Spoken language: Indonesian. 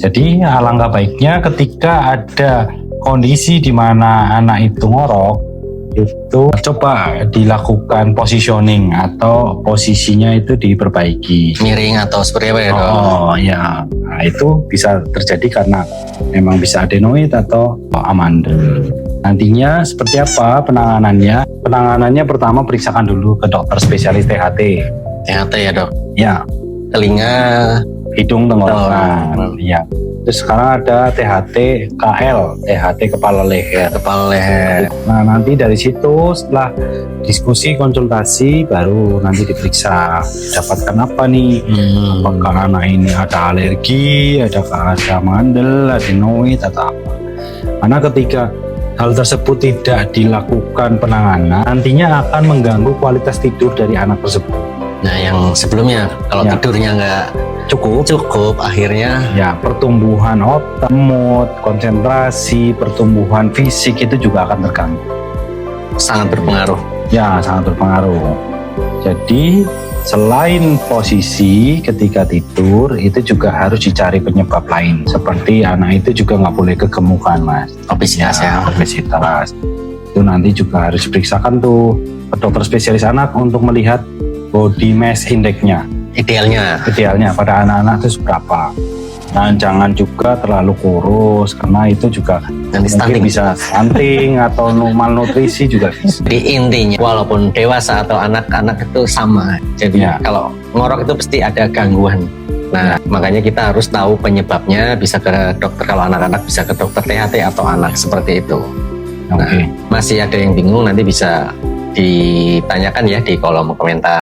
Jadi alangkah baiknya ketika ada kondisi di mana anak itu ngorok, itu coba dilakukan positioning atau posisinya itu diperbaiki. Miring atau seperti apa ya dok? Oh ya, nah, itu bisa terjadi karena memang bisa adenoid atau amandel. Nantinya seperti apa penanganannya? Penanganannya pertama periksakan dulu ke dokter spesialis THT. THT ya dok? Ya, Telinga, hidung, tenggorokan. Ya. Terus sekarang ada THT KL, THT kepala leher. kepala leher. Nah nanti dari situ setelah diskusi konsultasi baru nanti diperiksa dapatkan apa nih, apakah anak ini ada alergi, adakah ada mandel, adenoid atau apa. Karena ketika hal tersebut tidak dilakukan penanganan, nantinya akan mengganggu kualitas tidur dari anak tersebut. Nah yang sebelumnya kalau Ya. tidurnya nggak cukup, akhirnya Ya, pertumbuhan otak, mood, konsentrasi, pertumbuhan fisik itu juga akan terganggu. sangat berpengaruh. Ya, sangat berpengaruh. Jadi, selain posisi ketika tidur, itu juga harus dicari penyebab lain. Seperti anak itu juga nggak boleh kegemukan, Mas. Obesitas ya. Obesitas. Itu nanti juga harus diperiksakan tuh ke dokter spesialis anak untuk melihat body mass index-nya. Idealnya pada anak-anak itu berapa. Nah, jangan juga terlalu kurus karena itu juga Nanti mungkin stunting. bisa stunting atau malnutrisi juga bisa. Di intinya walaupun dewasa atau anak-anak itu sama. Jadi Ya. kalau ngorok itu pasti ada gangguan. Nah makanya kita harus tahu penyebabnya. Bisa ke dokter, kalau anak-anak bisa ke dokter THT atau anak seperti itu. Oke. Masih ada yang bingung nanti bisa ditanyakan ya di kolom komentar.